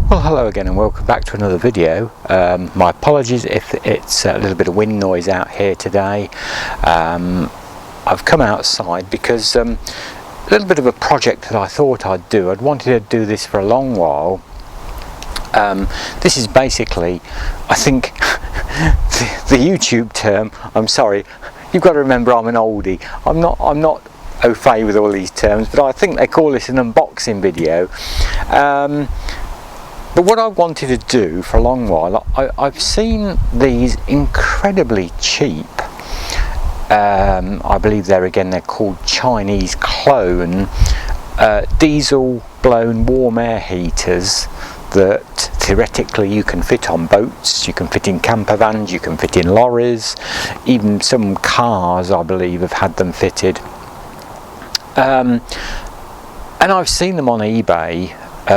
Well, hello again and welcome back to another video. My apologies if it's a little bit of wind noise out here today. I've come outside because a little bit of a project that I thought I'd do. I'd wanted to do this for a long while. This is basically, I think, the YouTube term. I'm sorry, you've got to remember I'm an oldie. I'm not au fait with all these terms, but I think they call this an unboxing video. But what I wanted to do for a long while, I've seen these incredibly cheap, I believe they're called Chinese clone, diesel blown warm air heaters that theoretically you can fit on boats, you can fit in camper vans, you can fit in lorries, even some cars I believe have had them fitted. And I've seen them on eBay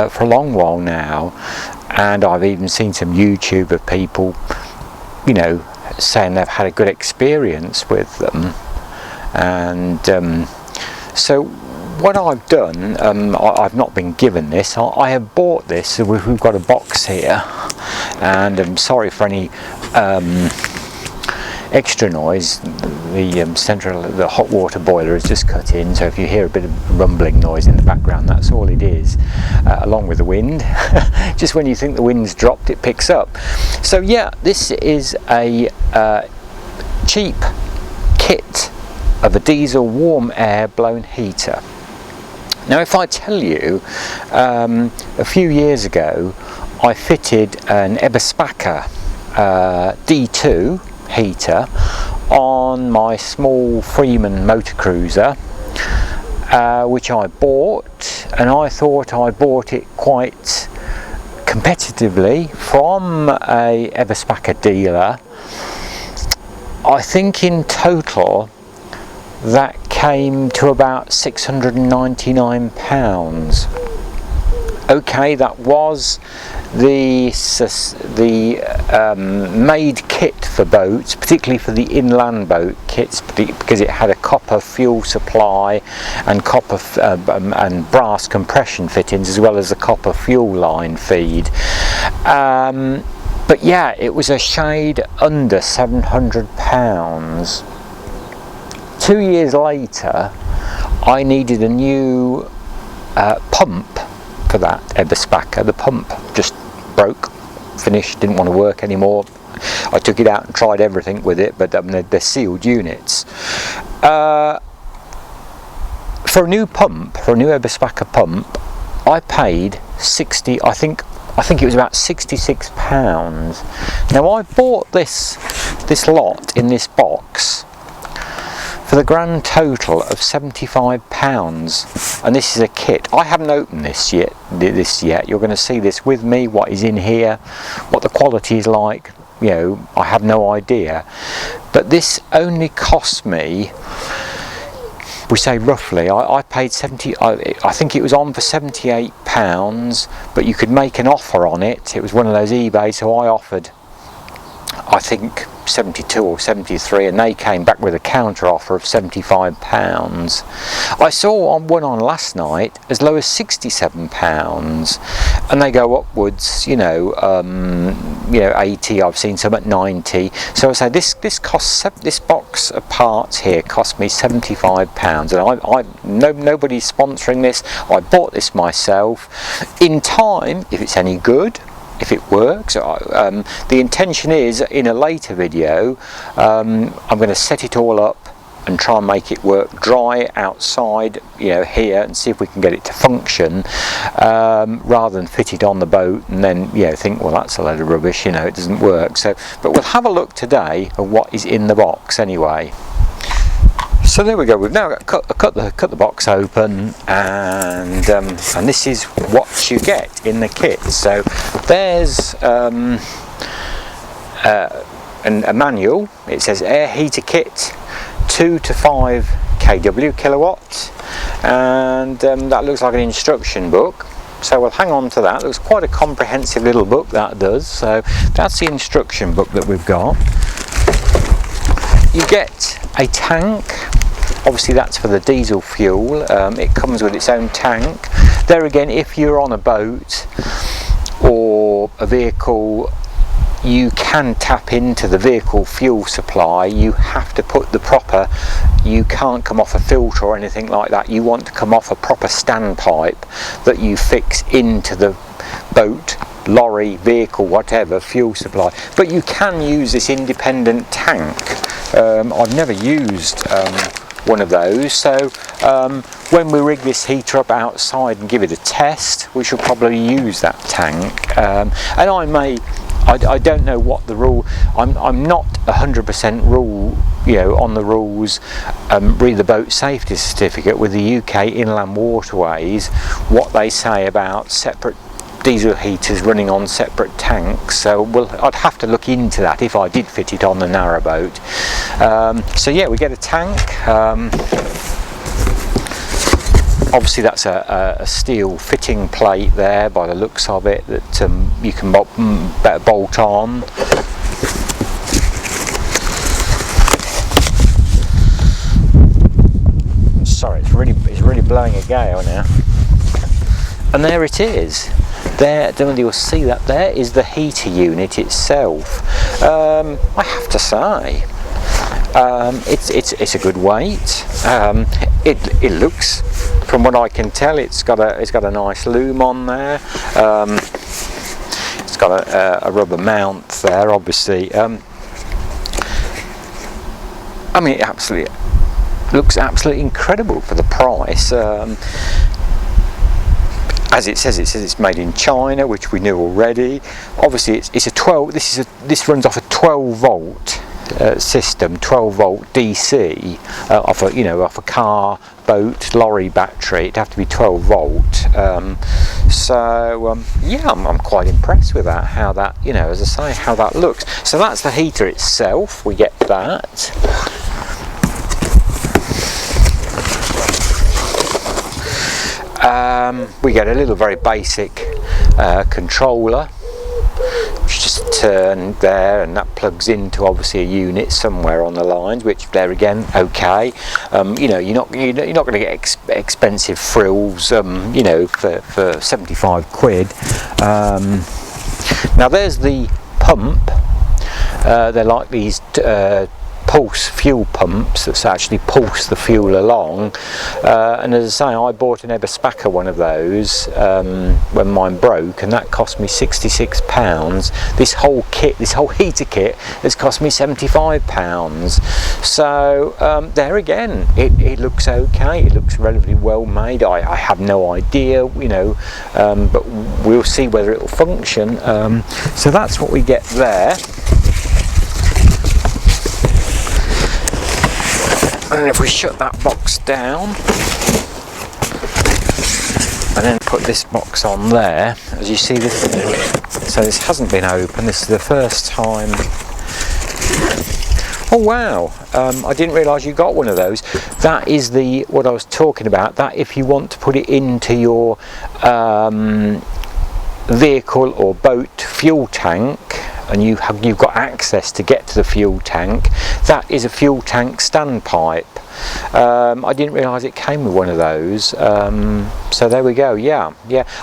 for a long while now, and I've even seen some YouTube of people, you know, saying they've had a good experience with them. And so what I've done, I've not been given this, I have bought this. So we've got a box here, and I'm sorry for any extra noise. The hot water boiler is just cut in, so if you hear a bit of rumbling noise in the background, that's all it is, along with the wind. Just when you think the wind's dropped, it picks up. So yeah, this is a cheap kit of a diesel warm air blown heater. Now if I tell you, a few years ago I fitted an Eberspacher D2 heater on my small Freeman motor cruiser, which I bought, and I thought I bought it quite competitively from a Eberspacher dealer. I think in total that came to about £699. Okay, that was the made kit for boats, particularly for the inland boat kits, because it had a copper fuel supply and copper and brass compression fittings, as well as a copper fuel line feed. But yeah, it was a shade under £700. 2 years later, I needed a new pump for that Eberspacher. The pump just broke, finished, didn't want to work anymore. I took it out and tried everything with it, but they're sealed units. For a new pump, for a new Eberspacher pump, I paid I think it was about £66. Now I bought this lot in this box for the grand total of £75, and this is a kit. I haven't opened this yet. You're going to see this with me, what is in here, what the quality is like. You know, I have no idea. But this only cost me, we say roughly, I paid I think it was on for £78, but you could make an offer on it. It was one of those eBay, so I offered, I think, 72 or 73, and they came back with a counter offer of £75. I saw one on last night as low as £67, and they go upwards, you know, 80. I've seen some at 90. So I say this box of parts here cost me £75, and nobody's sponsoring this. I bought this myself. In time, if it's any good, if it works, the intention is in a later video, I'm going to set it all up and try and make it work dry outside, you know, here, and see if we can get it to function, rather than fit it on the boat and then, you know, think, well, that's a load of rubbish, you know, it doesn't work. So, but we'll have a look today at what is in the box anyway. So there we go. We've now cut the box open, and this is what you get in the kit. So there's a manual. It says air heater kit, 2 to 5 kW kilowatt, and that looks like an instruction book. So we'll hang on to that. It looks quite a comprehensive little book, that does. So that's the instruction book that we've got. You get a tank. Obviously that's for the diesel fuel. It comes with its own tank. There again, if you're on a boat or for a vehicle, you can tap into the vehicle fuel supply. You have to put the proper, you can't come off a filter or anything like that. You want to come off a proper standpipe that you fix into the boat, lorry, vehicle, whatever, fuel supply. But you can use this independent tank. I've never used one of those, so when we rig this heater up outside and give it a test, we should probably use that tank. And I don't know what the rule. I'm not 100% rule, on the rules. Read the boat safety certificate with the UK Inland Waterways, what they say about separate diesel heaters running on separate tanks. So I'd have to look into that if I did fit it on the narrowboat. So yeah, we get a tank. Obviously that's a steel fitting plate there by the looks of it that you can better bolt on. Sorry, it's really blowing a gale now. And there it is. There, you'll see that there is the heater unit itself. I have to say, it's a good weight. It looks, from what I can tell, it's got a nice loom on there. It's got a rubber mount there, obviously. I mean, it looks absolutely incredible for the price. As it says it's made in China, which we knew already. Obviously, it's a 12. This runs off a 12 volt system, 12 volt DC, off a car, boat, lorry battery. It'd have to be 12 volt. Yeah, I'm quite impressed with that. How that, as I say, how that looks. So that's the heater itself. We get that. We get a little very basic controller, which just turn there, and that plugs into obviously a unit somewhere on the lines, which there again, okay. You're not going to get expensive frills, for 75 quid. Now there's the pump. They're like these pulse fuel pumps that actually pulse the fuel along, and as I say, I bought an Eberspacher one of those when mine broke, and that cost me £66. This whole heater kit has cost me £75. So there again, it looks okay. It looks relatively well made. I have no idea, but we'll see whether it will function. So that's what we get there. And if we shut that box down and then put this box on there, as you see, this hasn't been open. This is the first time. Oh wow, I didn't realise you got one of those. That is what I was talking about, that if you want to put it into your vehicle or boat fuel tank, and you've got access to get to the fuel tank, that is a fuel tank standpipe. I didn't realise it came with one of those. So there we go. Yeah.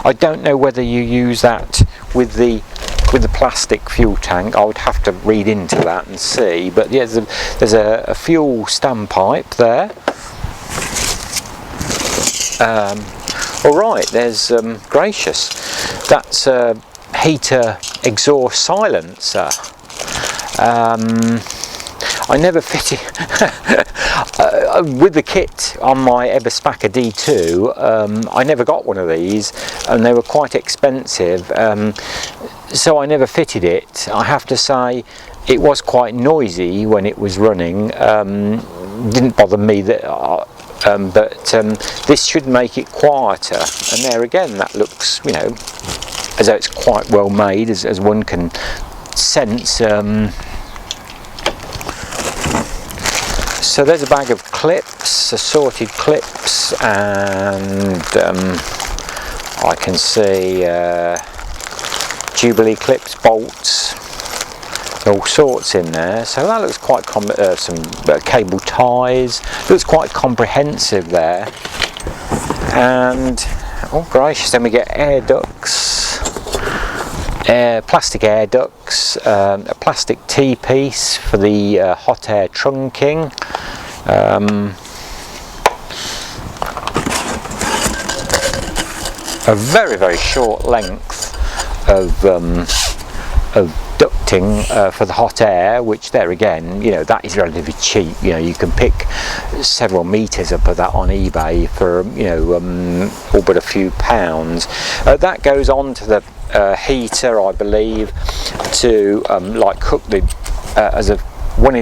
I don't know whether you use that with the plastic fuel tank. I would have to read into that and see. But yeah, there's a fuel standpipe there. All right. There's gracious. That's a heater exhaust silencer. I never fitted with the kit on my Eberspacher D2. I never got one of these, and they were quite expensive, so I never fitted it. I have to say, it was quite noisy when it was running. Didn't bother me that, but this should make it quieter. And there again, that looks, as though it's quite well made, as one can sense. So there's a bag of clips, assorted clips, and I can see Jubilee clips, bolts, all sorts in there. So that looks quite some cable ties. Looks quite comprehensive there. And oh gracious, then we get air ducts. plastic air ducts, a plastic T-piece for the hot air trunking, a very short length of ducting for the hot air, which there again, you know, that is relatively cheap. You know, you can pick several meters up of that on eBay for, you know, all but a few pounds. That goes on to the heater, I believe, to like cook the as a one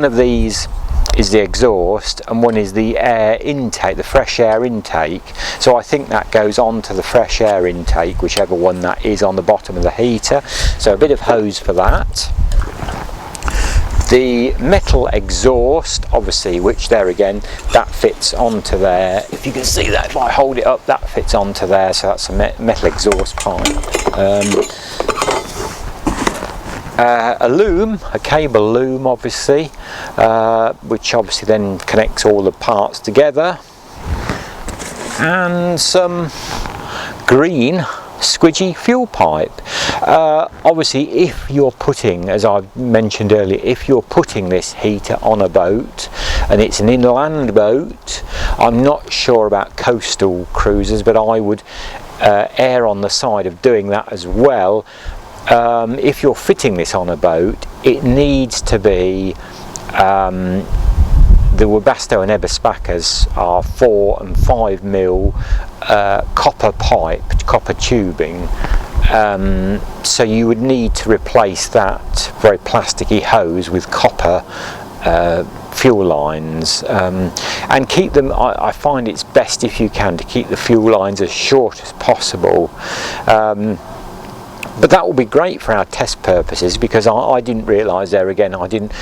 of these is the exhaust, and one is the air intake, the fresh air intake. So I think that goes on to the fresh air intake, whichever one that is on the bottom of the heater. So a bit of hose for that. The metal exhaust, obviously, which there again, that fits onto there. If you can see that, if I hold it up, that fits onto there. So that's a metal exhaust pipe. A loom, a cable loom, obviously, which obviously then connects all the parts together, and some green squidgy fuel pipe. Obviously, if you're putting, as I've mentioned earlier, if you're putting this heater on a boat and it's an inland boat, I'm not sure about coastal cruises, but I would err on the side of doing that as well. If you're fitting this on a boat, it needs to be, the Webasto and Eberspackers are 4 and 5 mil copper pipe, copper tubing, so you would need to replace that very plasticky hose with copper fuel lines, and keep them, I find it's best if you can to keep the fuel lines as short as possible. But that will be great for our test purposes, because I didn't realise there again, I didn't,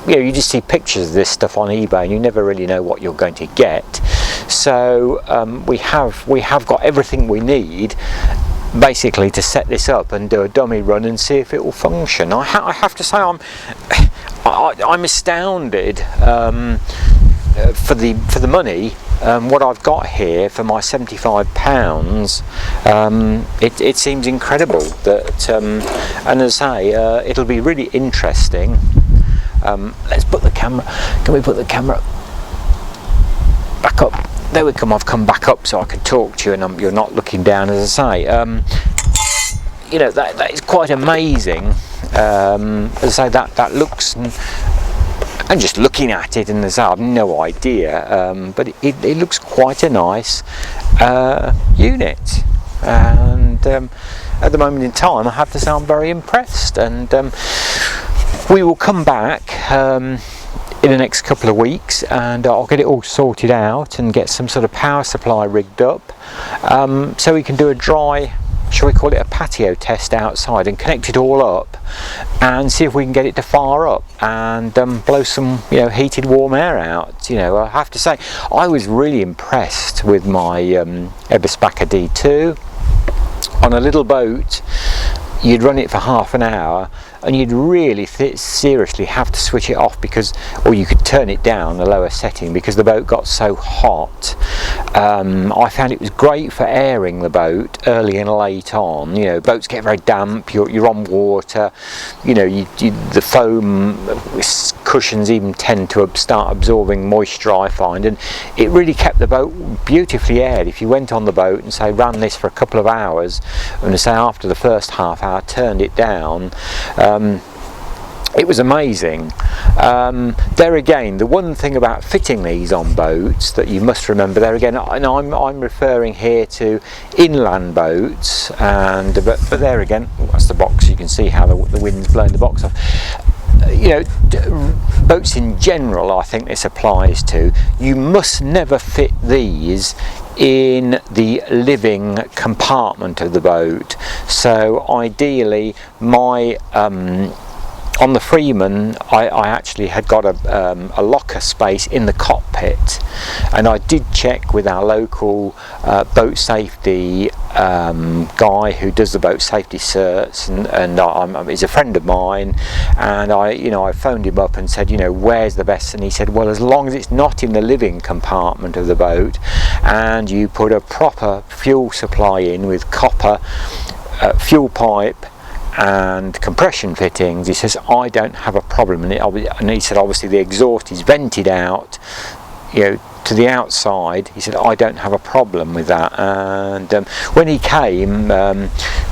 you know, you just see pictures of this stuff on eBay and you never really know what you're going to get. So we have got everything we need basically to set this up and do a dummy run and see if it will function. I have to say I'm astounded for the money. What I've got here for my £75, it seems incredible that, and as I say, it'll be really interesting. Let's put the camera, can we put the camera back up? There we come, I've come back up so I can talk to you and you're not looking down, as I say. You know, that is quite amazing. As I say, that looks, and just looking at it, and I have no idea, but it looks quite a nice unit, and at the moment in time I have to say I'm very impressed, and we will come back in the next couple of weeks and I'll get it all sorted out and get some sort of power supply rigged up, so we can do a dry, shall we call it a patio test outside, and connect it all up and see if we can get it to fire up and blow some, you know, heated warm air out. You know, I have to say I was really impressed with my Eberspacher D2 on a little boat. You'd run it for half an hour and you'd really seriously have to switch it off, because, or you could turn it down a lower setting, because the boat got so hot. I found it was great for airing the boat early and late on. You know, boats get very damp, you're on water, you know, the foam cushions even tend to start absorbing moisture, I find, and it really kept the boat beautifully aired. If you went on the boat and say ran this for a couple of hours, and say after the first half hour turned it down, it was amazing. There again, the one thing about fitting these on boats that you must remember, there again, and I'm referring here to inland boats, and but there again, that's the box. You can see how the wind's blowing the box off. You know, boats in general, I think this applies to. You must never fit these in the living compartment of the boat. So ideally, my on the Freeman, I actually had got a locker space in the cockpit, and I did check with our local boat safety guy who does the boat safety certs, and he's a friend of mine, and I phoned him up and said, you know, where's the best? And he said, well, as long as it's not in the living compartment of the boat and you put a proper fuel supply in with copper fuel pipe and compression fittings, he says I don't have a problem. And he said obviously the exhaust is vented out, you know, to the outside. He said I don't have a problem with that. And when he came,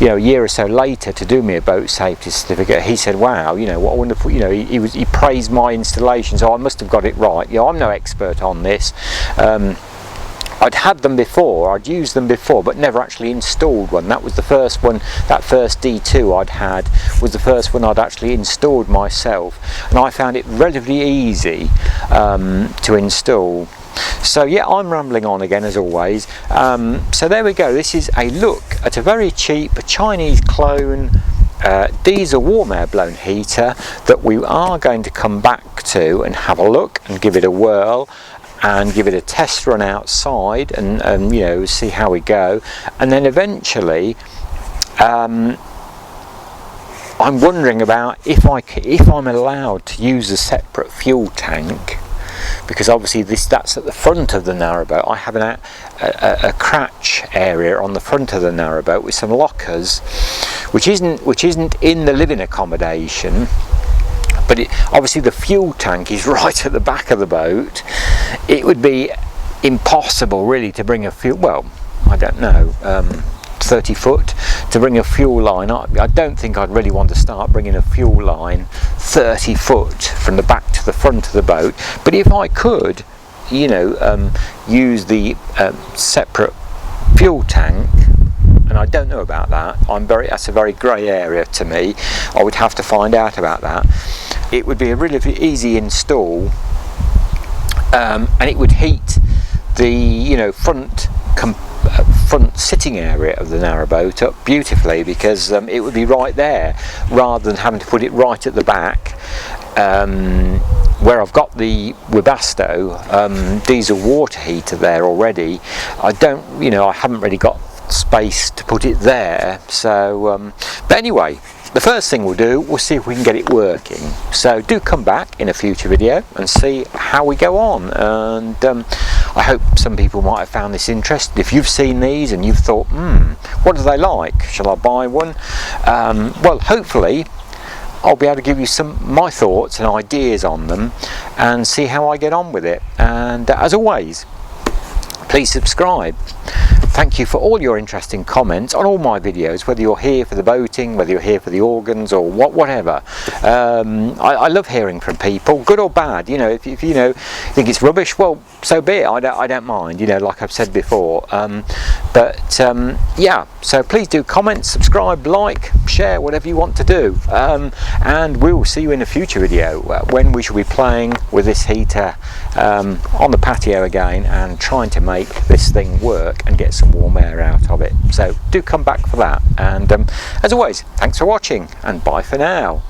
you know, a year or so later to do me a boat safety certificate, he said, "Wow, you know, what a wonderful," you know, he praised my installation, so I must have got it right. You know, I'm no expert on this. I'd had them before, I'd used them before, but never actually installed one. That was the first one, that first D2 I'd had was the first one I'd actually installed myself, and I found it relatively easy to install. So yeah, I'm rambling on again as always. So there we go, this is a look at a very cheap Chinese clone diesel warm air blown heater that we are going to come back to and have a look and give it a whirl and give it a test run outside and you know, see how we go. And then eventually I'm wondering about if I'm allowed to use a separate fuel tank, because obviously that's at the front of the narrowboat. I have a cratch area on the front of the narrowboat with some lockers, which isn't in the living accommodation. But obviously the fuel tank is right at the back of the boat. It would be impossible really to bring a fuel, well, I don't know, 30 foot to bring a fuel line. I don't think I'd really want to start bringing a fuel line 30 foot from the back to the front of the boat. But if I could, you know, use the separate fuel tank, and I don't know about that, that's a very grey area to me. I would have to find out about that. It would be a really easy install, and it would heat the, you know, front sitting area of the narrowboat up beautifully, because it would be right there rather than having to put it right at the back, where I've got the Webasto diesel water heater there already. I haven't really got space to put it there. So but anyway, the first thing we'll see if we can get it working. So do come back in a future video and see how we go on. And I hope some people might have found this interesting. If you've seen these and you've thought, what do they like? Shall I buy one? Well, hopefully I'll be able to give you my thoughts and ideas on them and see how I get on with it. And as always, please subscribe. Thank you for all your interesting comments on all my videos, whether you're here for the boating, whether you're here for the organs, or whatever. I love hearing from people, good or bad. You know, if you know think it's rubbish, well, so be it. I don't mind. You know, like I've said before. Yeah. So please do comment, subscribe, like, share, whatever you want to do. And we will see you in a future video when we shall be playing with this heater on the patio again and trying to make this thing work and get some warm air out of it. So do come back for that. And as always, thanks for watching and bye for now.